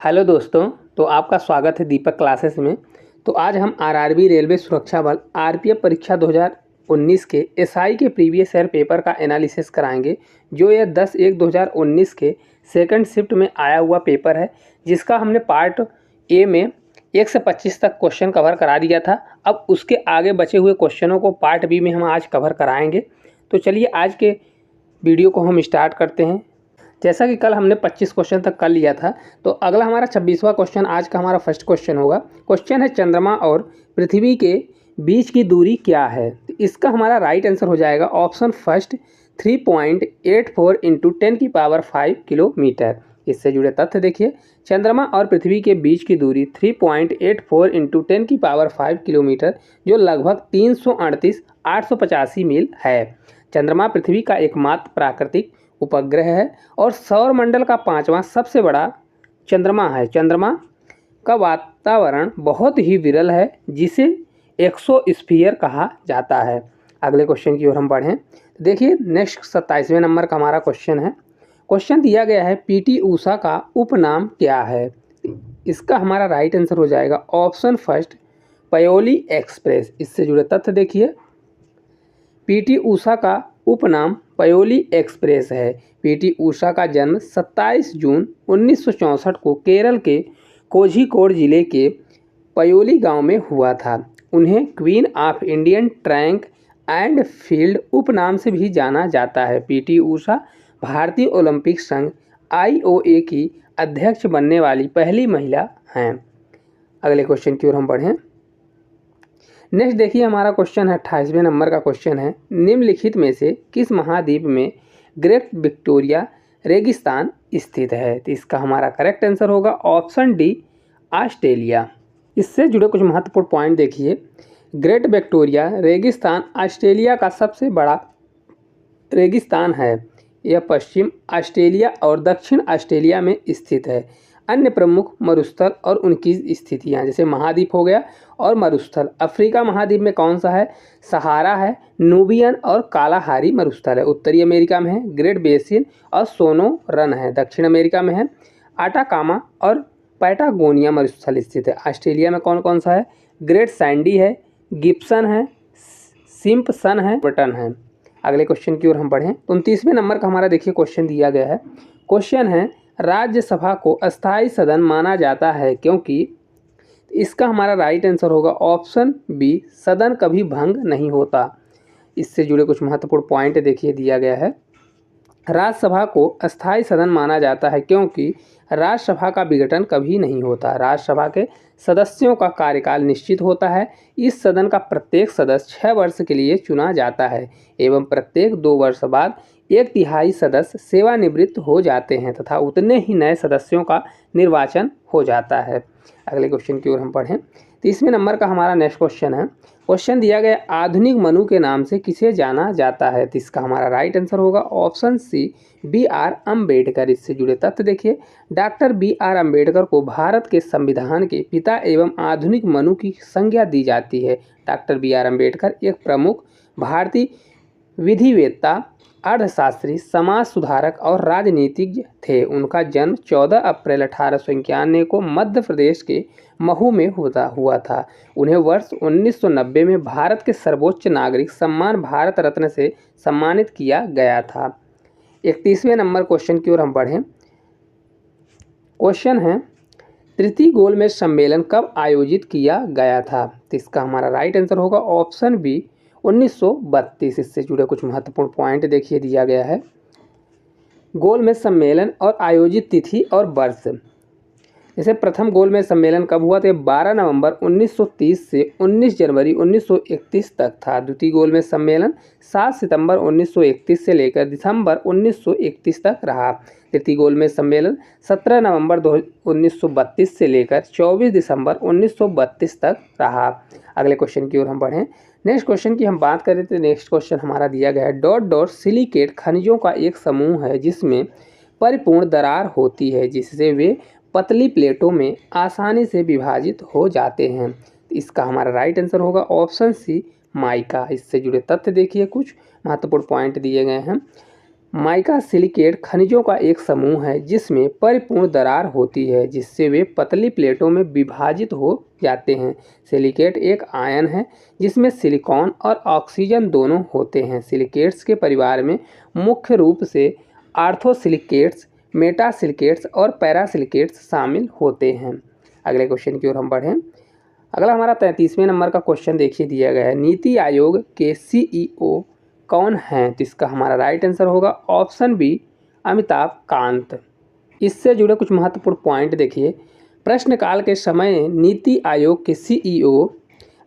Hello दोस्तों, तो आपका स्वागत है दीपक क्लासेस में। तो आज हम आरआरबी रेलवे सुरक्षा बल आरपीएफ परीक्षा 2019 के एसआई के प्रीवियस ईयर पेपर का एनालिसिस कराएंगे, जो यह 10/1/2019 के सेकंड शिफ्ट में आया हुआ पेपर है, जिसका हमने पार्ट ए में 1 से 25 तक क्वेश्चन कवर करा दिया था। अब उसके आगे बचे हुए क्वेश्चनों को पार्ट बी में हम आज कवर कराएंगे। तो चलिए आज के वीडियो को हम स्टार्ट करते हैं। जैसा कि कल हमने 25 क्वेश्चन तक कर लिया था, तो अगला हमारा 26वां क्वेश्चन आज का हमारा फर्स्ट क्वेश्चन होगा। क्वेश्चन है चंद्रमा और पृथ्वी के बीच की दूरी क्या है। तो इसका हमारा राइट आंसर हो जाएगा ऑप्शन फर्स्ट 3.84 × 10⁵ किलोमीटर। इससे जुड़े तथ्य देखिए, चंद्रमा और पृथ्वी के बीच की दूरी 3.84 × 10⁵ किलोमीटर, जो लगभग 338,885 मील है। चंद्रमा पृथ्वी का एकमात्र प्राकृतिक उपग्रह है और सौर मंडल का 5वां सबसे बड़ा चंद्रमा है। चंद्रमा का वातावरण बहुत ही विरल है, जिसे एक्सोस्फीयर कहा जाता है। अगले क्वेश्चन की ओर हम बढ़ें। देखिए नेक्स्ट 27वें नंबर का हमारा क्वेश्चन है। क्वेश्चन दिया गया है पीटी ऊषा का उपनाम क्या है। इसका हमारा राइट आंसर हो जाएगा ऑप्शन फर्स्ट पयोली एक्सप्रेस। इससे जुड़े तथ्य देखिए, पीटी ऊषा का उपनाम पयोली एक्सप्रेस है। पीटी ऊषा का जन्म 27 जून 1964 को केरल के कोझिकोड जिले के पयोली गांव में हुआ था। उन्हें queen of Indian track and field उपनाम से भी जाना जाता है। पीटी ऊषा भारतीय ओलंपिक संघ आईओए की अध्यक्ष बनने वाली पहली महिला हैं। अगले क्वेश्चन की ओर हम बढ़ें। नेक्स्ट देखिए हमारा क्वेश्चन है 28वें नंबर का क्वेश्चन है, निम्नलिखित में से किस महाद्वीप में ग्रेट विक्टोरिया रेगिस्तान स्थित है। तो इसका हमारा करेक्ट आंसर होगा ऑप्शन डी ऑस्ट्रेलिया। इससे जुड़े कुछ महत्वपूर्ण पॉइंट देखिए, ग्रेट विक्टोरिया रेगिस्तान ऑस्ट्रेलिया का सबसे बड़ा रेगिस्तान है। यह पश्चिम ऑस्ट्रेलिया और दक्षिण ऑस्ट्रेलिया में स्थित है। अन्य प्रमुख मरुस्थल और उनकी स्थितियाँ, जैसे महाद्वीप हो गया और मरुस्थल, अफ्रीका महाद्वीप में कौन सा है, सहारा है, नूबियन और कालाहारी मरुस्थल है। उत्तरी अमेरिका में है ग्रेट बेसिन और सोनोरन है। दक्षिण अमेरिका में है आटाकामा और पैटागोनिया मरुस्थल स्थित है। ऑस्ट्रेलिया में कौन कौन सा है, ग्रेट सैंडी है, गिब्सन है, सिम्पसन है, बटन है। अगले क्वेश्चन की ओर हम बढ़ें। 29वें नंबर का हमारा देखिए क्वेश्चन दिया गया है। क्वेश्चन है राज्यसभा को अस्थायी सदन माना जाता है क्योंकि। इसका हमारा राइट आंसर होगा ऑप्शन बी सदन कभी भंग नहीं होता। इससे जुड़े कुछ महत्वपूर्ण पॉइंट देखिए दिया गया है। राज्यसभा को अस्थायी सदन माना जाता है क्योंकि राज्यसभा का विघटन कभी नहीं होता। राज्यसभा के सदस्यों का कार्यकाल निश्चित होता है। इस सदन का प्रत्येक सदस्य 6 वर्ष के लिए चुना जाता है एवं प्रत्येक 2 वर्ष बाद 1/3 सदस्य सेवानिवृत्त हो जाते हैं तथा उतने ही नए सदस्यों का निर्वाचन हो जाता है। अगले क्वेश्चन की ओर हम बढ़ें। 30वें नंबर का हमारा नेक्स्ट क्वेश्चन है। क्वेश्चन दिया गया आधुनिक मनु के नाम से किसे जाना जाता है। तो इसका हमारा राइट आंसर होगा ऑप्शन सी BR अम्बेडकर। इससे जुड़े तथ्य देखिए, डॉक्टर BR अम्बेडकर को भारत के संविधान के पिता एवं आधुनिक मनु की संज्ञा दी जाती है। डॉक्टर BR अम्बेडकर एक प्रमुख भारतीय विधिवेत्ता, अर्थशास्त्री, समाज सुधारक और राजनीतिज्ञ थे। उनका जन्म 14 अप्रैल 1891 को मध्य प्रदेश के महू में हुआ था। उन्हें वर्ष 1990 में भारत के सर्वोच्च नागरिक सम्मान भारत रत्न से सम्मानित किया गया था। 31वें नंबर क्वेश्चन की ओर हम बढ़ें। क्वेश्चन है तृतीय गोलमेज सम्मेलन कब आयोजित किया गया था। तो इसका हमारा राइट आंसर होगा ऑप्शन बी 1932। इससे जुड़े कुछ महत्वपूर्ण पॉइंट देखिए दिया गया है। गोलमेज सम्मेलन और आयोजित तिथि और वर्ष, जैसे प्रथम गोलमेज सम्मेलन कब हुआ था, 12 नवंबर 1930 से 19 जनवरी 1931 तक था। द्वितीय गोलमेज सम्मेलन 7 सितंबर 1931 से लेकर दिसंबर 1931 तक रहा। तृतीय गोलमेज सम्मेलन 17 नवंबर 1932 से लेकर 24 दिसंबर 1932 तक रहा। अगले क्वेश्चन की ओर हम बढ़ें। नेक्स्ट क्वेश्चन की हम बात करें तो नेक्स्ट क्वेश्चन हमारा दिया गया है डॉट डॉट सिलिकेट खनिजों का एक समूह है जिसमें परिपूर्ण दरार होती है, जिससे वे पतली प्लेटों में आसानी से विभाजित हो जाते हैं। इसका हमारा राइट आंसर होगा ऑप्शन सी माइका। इससे जुड़े तथ्य देखिए, कुछ महत्वपूर्ण पॉइंट दिए गए हैं। माइका सिलिकेट खनिजों का एक समूह है जिसमें परिपूर्ण दरार होती है जिससे वे पतली प्लेटों में विभाजित हो जाते हैं। सिलिकेट एक आयन है जिसमें सिलिकॉन और ऑक्सीजन दोनों होते हैं। सिलिकेट्स के परिवार में मुख्य रूप से आर्थोसिलिकेट्स, मेटासिलिकेट्स और पैरासिलिकेट्स शामिल होते हैं। अगले क्वेश्चन की ओर हम बढ़ें। अगला हमारा 33वें नंबर का क्वेश्चन देखिए दिया गया है, नीति आयोग के सीईओ कौन हैं? तो इसका हमारा राइट आंसर होगा ऑप्शन बी, अमिताभ कांत। इससे जुड़े कुछ महत्वपूर्ण पॉइंट देखिए। प्रश्नकाल के समय नीति आयोग के सीईओ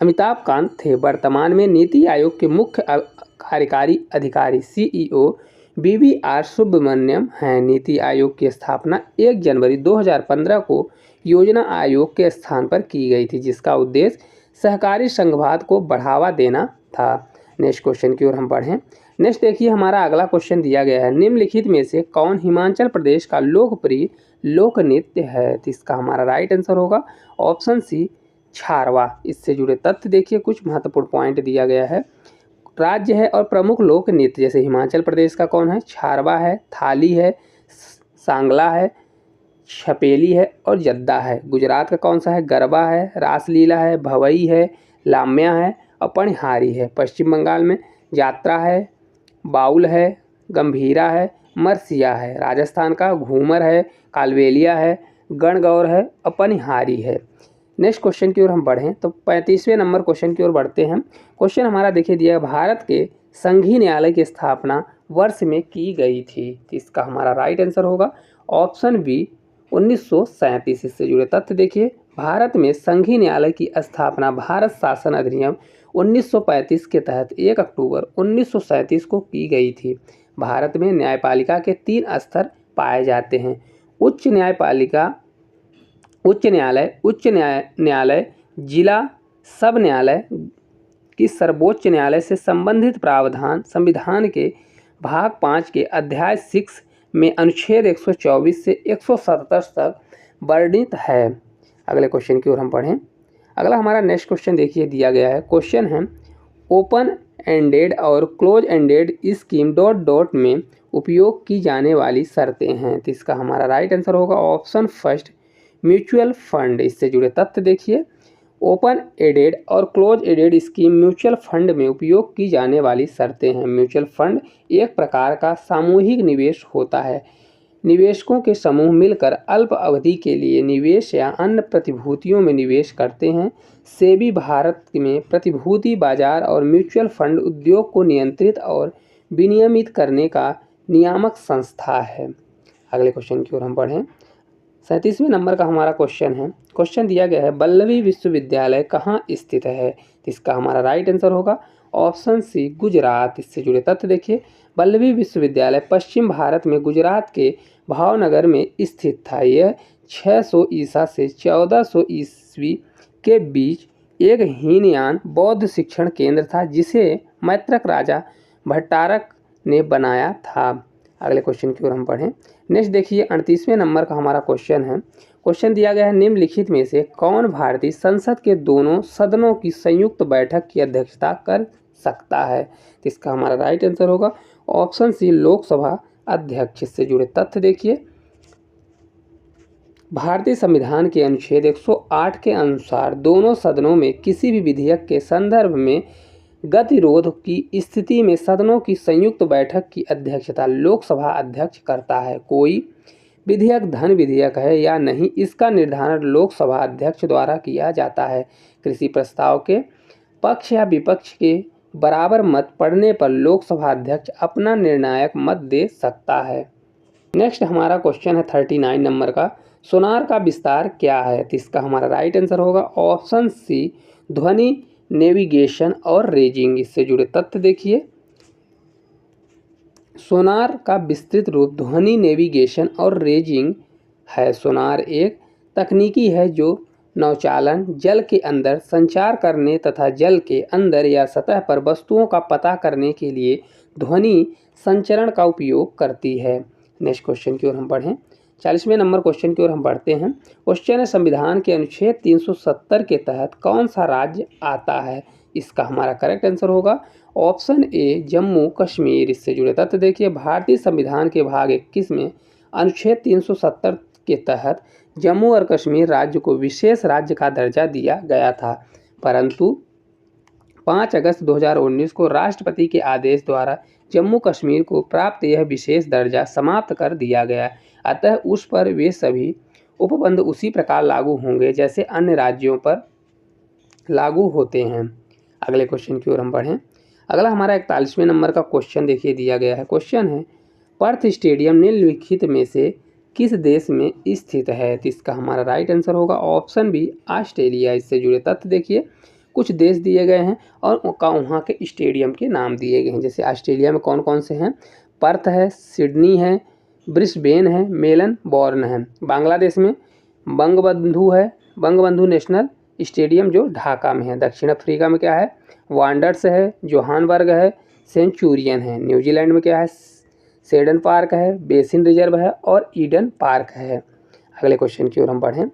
अमिताभ कांत थे। वर्तमान में नीति आयोग के मुख्य कार्यकारी अधिकारी सीईओ BVR सुब्रमण्यम हैं। नीति आयोग की स्थापना 1 जनवरी 2015 को योजना आयोग के स्थान पर की गई थी जिसका उद्देश्य सहकारी संघवाद को बढ़ावा देना था। नेक्स्ट क्वेश्चन की ओर हम बढ़ें। नेक्स्ट देखिए हमारा अगला क्वेश्चन दिया गया है, निम्नलिखित में से कौन हिमाचल प्रदेश का लोकप्रिय लोक नृत्य है? तो इसका हमारा राइट आंसर होगा ऑप्शन सी, छारवा। इससे जुड़े तथ्य देखिए, कुछ महत्वपूर्ण पॉइंट दिया गया है। राज्य है और प्रमुख लोक नृत्य जैसे हिमाचल प्रदेश का कौन है? छारवा है, थाली है, सांगला है, छपेली है और जद्दा है। गुजरात का कौन सा है? गरबा है, रासलीला है, भवई है, लाम्या है और पणिहारी है। पश्चिम बंगाल में यात्रा है, बाउल है, गंभीरा है, मरसिया है। राजस्थान का घूमर है, कालबेलिया है, गणगौर है और पणिहारी है। नेक्स्ट क्वेश्चन की ओर हम बढ़ें तो 35वें नंबर क्वेश्चन की ओर बढ़ते हैं। क्वेश्चन हमारा देखिए दिया, भारत के संघीय न्यायालय की स्थापना वर्ष में की गई थी। इसका हमारा राइट आंसर होगा ऑप्शन बी, 1937। इससे जुड़े तथ्य देखिए, भारत में संघीय न्यायालय की स्थापना भारत शासन अधिनियम 1935 के तहत 1 अक्टूबर 1937 को की गई थी। भारत में न्यायपालिका के 3 स्तर पाए जाते हैं, उच्च न्यायालय, जिला सब न्यायालय की सर्वोच्च न्यायालय से संबंधित प्रावधान संविधान के भाग 5 के अध्याय 6 में अनुच्छेद 124 से 177 तक वर्णित है। अगले क्वेश्चन की ओर हम पढ़ें। अगला हमारा नेक्स्ट क्वेश्चन देखिए दिया गया है, क्वेश्चन है ओपन एंडेड और close ended scheme dot dot में उपयोग की जाने वाली शर्तें हैं। तो इसका हमारा राइट आंसर होगा ऑप्शन फर्स्ट, म्यूचुअल फंड। इससे जुड़े तथ्य देखिए, ओपन एडेड और close ended scheme mutual fund में उपयोग की जाने वाली शर्तें हैं। म्यूचुअल फंड एक प्रकार का सामूहिक निवेश होता है। निवेशकों के समूह मिलकर अल्प अवधि के लिए निवेश या अन्य प्रतिभूतियों में निवेश करते हैं। सेबी भारत में प्रतिभूति बाजार और म्यूचुअल फंड उद्योग को नियंत्रित और विनियमित करने का नियामक संस्था है। अगले क्वेश्चन की ओर हम बढ़ें। 37वें नंबर का हमारा क्वेश्चन है, क्वेश्चन दिया गया है वल्लभी विश्वविद्यालय कहाँ स्थित है? इसका हमारा राइट आंसर होगा ऑप्शन सी, गुजरात। इससे जुड़े तथ्य देखिए, वल्लभी विश्वविद्यालय पश्चिम भारत में गुजरात के भावनगर में स्थित था। यह 600 ईसा से 1400 ईस्वी के बीच एक हीनयान बौद्ध शिक्षण केंद्र था जिसे मैत्रक राजा भट्टारक ने बनाया था। अगले क्वेश्चन की ओर हम पढ़ें। नेक्स्ट देखिए 38वें नंबर का हमारा क्वेश्चन है, क्वेश्चन दिया गया है निम्नलिखित में से कौन भारतीय संसद के दोनों सदनों की संयुक्त बैठक की अध्यक्षता कर सकता है? तो इसका हमारा राइट आंसर होगा ऑप्शन सी, लोकसभा अध्यक्ष। से जुड़े तथ्य देखिए, भारतीय संविधान के अनुच्छेद 108 के अनुसार दोनों सदनों में किसी भी विधेयक के संदर्भ में गतिरोध की स्थिति में सदनों की संयुक्त बैठक की अध्यक्षता लोकसभा अध्यक्ष करता है। कोई विधेयक धन विधेयक है या नहीं, इसका निर्धारण लोकसभा अध्यक्ष द्वारा किया जाता है। कृषि प्रस्ताव के पक्ष या विपक्ष के बराबर मत पड़ने पर लोकसभा अध्यक्ष अपना निर्णायक मत दे सकता है। नेक्स्ट हमारा क्वेश्चन है 39 नंबर का, सोनार का विस्तार क्या है? तो इसका हमारा राइट आंसर होगा ऑप्शन सी, ध्वनि नेविगेशन और रेजिंग। इससे जुड़े तथ्य देखिए, सोनार का विस्तृत रूप ध्वनि नेविगेशन और रेजिंग है। सोनार एक तकनीकी है जो नौचालन, जल के अंदर संचार करने तथा जल के अंदर या सतह पर वस्तुओं का पता करने के लिए ध्वनि संचरण का उपयोग करती है। नेक्स्ट क्वेश्चन की ओर हम बढ़ें। 40वें नंबर क्वेश्चन की ओर हम बढ़ते हैं। क्वेश्चन है संविधान के अनुच्छेद 370 के तहत कौन सा राज्य आता है? इसका हमारा करेक्ट आंसर होगा ऑप्शन ए जम्मू कश्मीर। इससे जुड़े तथ्य देखिए, भारतीय संविधान के भाग 21 में अनुच्छेद 370 के तहत जम्मू और कश्मीर राज्य को विशेष राज्य का दर्जा दिया गया था, परंतु 5 अगस्त 2019 को राष्ट्रपति के आदेश द्वारा जम्मू कश्मीर को प्राप्त यह विशेष दर्जा समाप्त कर दिया गया। अतः उस पर वे सभी उपबंध उसी प्रकार लागू होंगे जैसे अन्य राज्यों पर लागू होते हैं। अगले क्वेश्चन की ओर हम बढ़ें। अगला हमारा 41वें नंबर का क्वेश्चन देखिए दिया गया है। क्वेश्चन है पर्थ स्टेडियम निम्नलिखित में से किस देश में स्थित है? तो इसका हमारा राइट आंसर होगा ऑप्शन बी ऑस्ट्रेलिया। इससे जुड़े तथ्य देखिए, कुछ देश दिए गए हैं और वहाँ के स्टेडियम के नाम दिए गए हैं। जैसे ऑस्ट्रेलिया में कौन कौन से हैं? पर्थ है, सिडनी है, ब्रिस्बेन है, मेलबोर्न है। बांग्लादेश में बंगबंधु है, बंगबंधु नेशनल स्टेडियम जो ढाका में है। दक्षिण अफ्रीका में क्या है? वांडर्स है, जोहानबर्ग है, सेंचुरियन है। न्यूजीलैंड में क्या है? सेडन पार्क है, बेसिन रिजर्व है और ईडन पार्क है। अगले क्वेश्चन की ओर हम बढ़ें।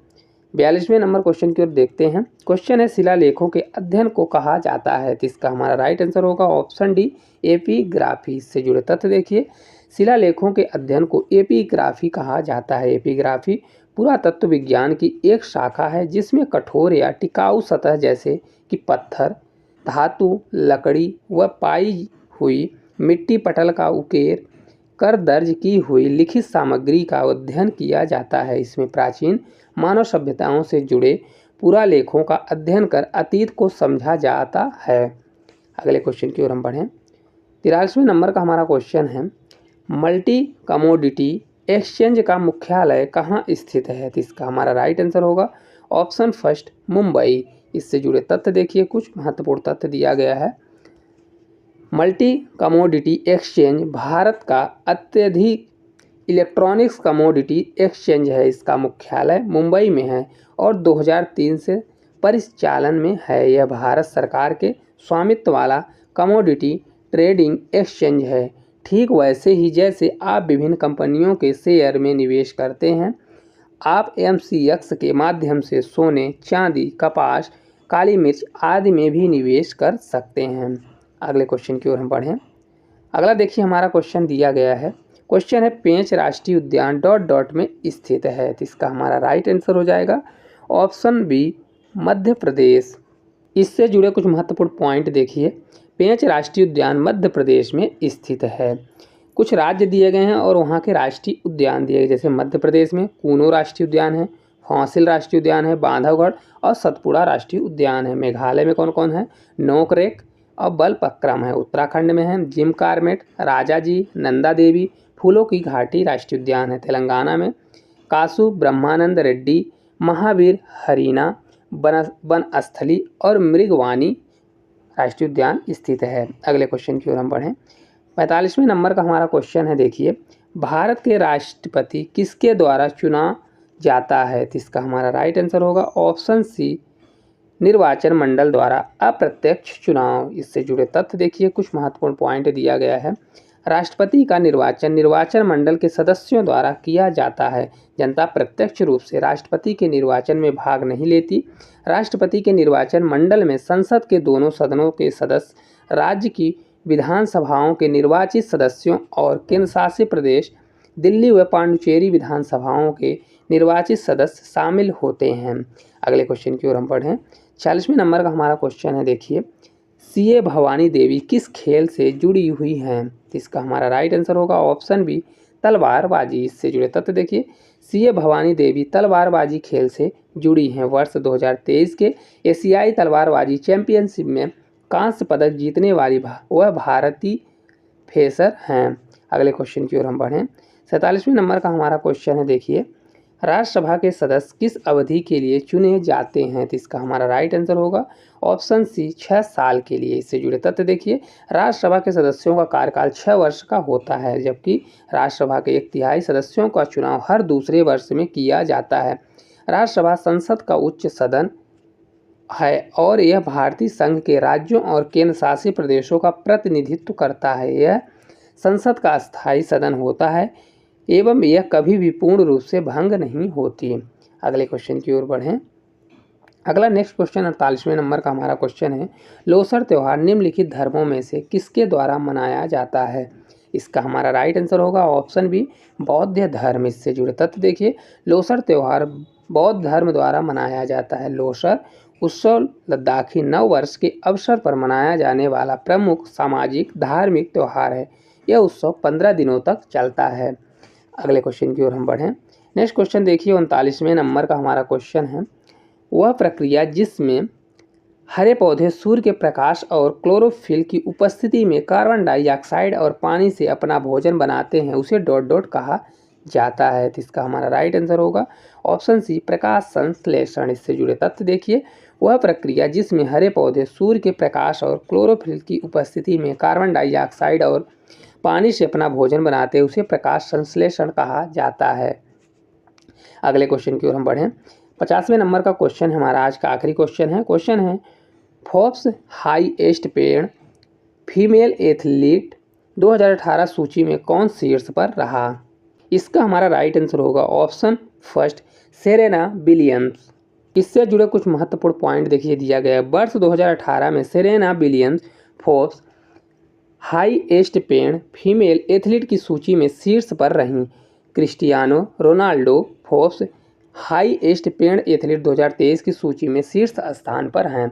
42वें नंबर क्वेश्चन की ओर देखते हैं। क्वेश्चन है शिलालेखों के अध्ययन को कहा जाता है? तो इसका हमारा राइट आंसर होगा ऑप्शन डी एपिग्राफी। इससे जुड़े तथ्य देखिए, शिलालेखों के अध्ययन को एपिग्राफी कहा जाता है। एपिग्राफी पुरातत्व विज्ञान की एक शाखा है जिसमें कठोर या टिकाऊ सतह जैसे कि पत्थर, धातु, लकड़ी व पाई हुई मिट्टी पटल का उकेर कर दर्ज की हुई लिखित सामग्री का अध्ययन किया जाता है। इसमें प्राचीन मानव सभ्यताओं से जुड़े पुरालेखों का अध्ययन कर अतीत को समझा जाता है। अगले क्वेश्चन की ओर हम बढ़ें। 43वें नंबर का हमारा क्वेश्चन है मल्टी कमोडिटी एक्सचेंज का मुख्यालय कहाँ स्थित है? तो इसका हमारा राइट आंसर होगा ऑप्शन फर्स्ट मुंबई। इससे जुड़े तथ्य देखिए, कुछ महत्वपूर्ण तथ्य दिया गया है। मल्टी कमोडिटी एक्सचेंज भारत का अत्यधिक इलेक्ट्रॉनिक्स कमोडिटी एक्सचेंज है। इसका मुख्यालय मुंबई में है और 2003 से परिचालन में है। यह भारत सरकार के स्वामित्व वाला कमोडिटी ट्रेडिंग एक्सचेंज है। ठीक वैसे ही जैसे आप विभिन्न कंपनियों के शेयर में निवेश करते हैं, आप MCX के माध्यम से सोने, चांदी, कपास, काली मिर्च आदि में भी निवेश कर सकते हैं। अगले क्वेश्चन की ओर हम बढ़ें। अगला देखिए हमारा क्वेश्चन दिया गया है। क्वेश्चन है पेंच राष्ट्रीय उद्यान डॉट डॉट में स्थित है। तो इसका हमारा राइट आंसर हो जाएगा ऑप्शन बी मध्य प्रदेश। इससे जुड़े कुछ महत्वपूर्ण पॉइंट देखिए। पेंच राष्ट्रीय उद्यान मध्य प्रदेश में स्थित है। कुछ राज्य दिए गए हैं और वहाँ के राष्ट्रीय उद्यान दिए गए, जैसे मध्य प्रदेश में कूनो राष्ट्रीय उद्यान है, फॉसिल राष्ट्रीय उद्यान है, बांधवगढ़ और सतपुड़ा राष्ट्रीय उद्यान है। मेघालय में कौन कौन है? नोकरेक और बलपक्रम है। उत्तराखंड में है जिम कार्बेट, राजाजी, नंदा देवी, फूलों की घाटी राष्ट्रीय उद्यान है। तेलंगाना में कासु ब्रह्मानंद रेड्डी, महावीर हरीना, बनस्थली और मृगवानी राष्ट्रीय उद्यान स्थित है। अगले क्वेश्चन की ओर हम बढ़ें। 45वें नंबर का हमारा क्वेश्चन है देखिए, भारत के राष्ट्रपति किसके द्वारा चुना जाता है? तो इसका हमारा राइट आंसर होगा ऑप्शन सी निर्वाचन मंडल द्वारा अप्रत्यक्ष चुनाव। इससे जुड़े तथ्य देखिए, कुछ महत्वपूर्ण पॉइंट दिया गया है। राष्ट्रपति का निर्वाचन निर्वाचन मंडल के सदस्यों द्वारा किया जाता है। जनता प्रत्यक्ष रूप से राष्ट्रपति के निर्वाचन में भाग नहीं लेती। राष्ट्रपति के निर्वाचन मंडल में संसद के दोनों सदनों के सदस्य, राज्य की विधानसभाओं के निर्वाचित सदस्यों और केंद्र शासित प्रदेश दिल्ली व पांडुचेरी विधानसभाओं के निर्वाचित सदस्य शामिल होते हैं। अगले क्वेश्चन की ओर हम बढ़ें। 40वें नंबर का हमारा क्वेश्चन है देखिए, सीए भवानी देवी किस खेल से जुड़ी हुई हैं? इसका हमारा राइट आंसर होगा ऑप्शन बी तलवारबाजी। इससे जुड़े तथ्य देखिए, सीए भवानी देवी तलवारबाजी खेल से जुड़ी हैं। वर्ष 2023 के एशियाई तलवारबाजी चैंपियनशिप में कांस्य पदक जीतने वाली वह भारतीय फेसर हैं। अगले क्वेश्चन की ओर हम बढ़ें। 47वें नंबर का हमारा क्वेश्चन है देखिए, राज्यसभा के सदस्य किस अवधि के लिए चुने जाते हैं? तो इसका हमारा राइट आंसर होगा ऑप्शन सी 6 साल के लिए। इससे जुड़े तथ्य देखिए, राज्यसभा के सदस्यों का कार्यकाल 6 वर्ष का होता है, जबकि राज्यसभा के 1/3 सदस्यों का चुनाव हर दूसरे वर्ष में किया जाता है। राज्यसभा संसद का उच्च सदन है और यह भारतीय संघ के राज्यों और केंद्र शासित प्रदेशों का प्रतिनिधित्व करता है। यह संसद का स्थायी सदन होता है एवं यह कभी भी पूर्ण रूप से भंग नहीं होती। अगले क्वेश्चन की ओर बढ़ें। अगला नेक्स्ट क्वेश्चन 48वें नंबर का हमारा क्वेश्चन है, लोसर त्यौहार निम्नलिखित धर्मों में से किसके द्वारा मनाया जाता है? इसका हमारा राइट आंसर होगा ऑप्शन बी, बौद्ध धर्म। इससे जुड़े तथ्य देखिए, लोसर त्यौहार बौद्ध धर्म द्वारा मनाया जाता है। लोसर उत्सव लद्दाखी नव वर्ष के अवसर पर मनाया जाने वाला प्रमुख सामाजिक धार्मिक त्यौहार है। यह उत्सव 15 दिनों तक चलता है। अगले क्वेश्चन की ओर हम बढ़ें। नेक्स्ट क्वेश्चन देखिए 39वें नंबर का हमारा क्वेश्चन है, वह प्रक्रिया जिसमें हरे पौधे सूर्य के प्रकाश और क्लोरोफिल की उपस्थिति में कार्बन डाइऑक्साइड और पानी से अपना भोजन बनाते हैं उसे डॉट डॉट कहा जाता है। तो इसका हमारा राइट आंसर होगा ऑप्शन सी, प्रकाश संश्लेषण। इससे जुड़े तथ्य देखिए, वह प्रक्रिया जिसमें हरे पौधे सूर्य के प्रकाश और क्लोरोफिल की उपस्थिति में कार्बन डाइऑक्साइड और पानी से अपना भोजन बनाते हैं उसे प्रकाश संश्लेषण कहा जाता है। अगले क्वेश्चन की ओर हम बढ़ें। 50वें नंबर का क्वेश्चन हमारा आज का आखिरी क्वेश्चन है Forbes highest paid female athlete 2018 सूची में कौन शीर्ष पर रहा? इसका हमारा राइट आंसर होगा ऑप्शन फर्स्ट, सेरेना विलियम्स। इससे जुड़े कुछ महत्वपूर्ण पॉइंट देखिए दिया गया है। वर्ष 2018 में Serena Williams Forbes highest paid female athlete की सूची में शीर्ष पर रहीं। Cristiano Ronaldo Forbes highest paid athlete 2023 की सूची में शीर्ष स्थान पर हैं।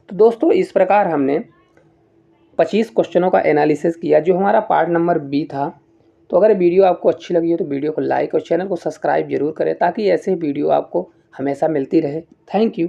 तो दोस्तों इस प्रकार हमने 25 क्वेश्चनों का एनालिसिस किया जो हमारा पार्ट नंबर बी था। तो अगर वीडियो आपको अच्छी लगी हो तो वीडियो को लाइक और चैनल को सब्सक्राइब जरूर करें ताकि ऐसे वीडियो आपको हमेशा मिलती रहे। Thank you.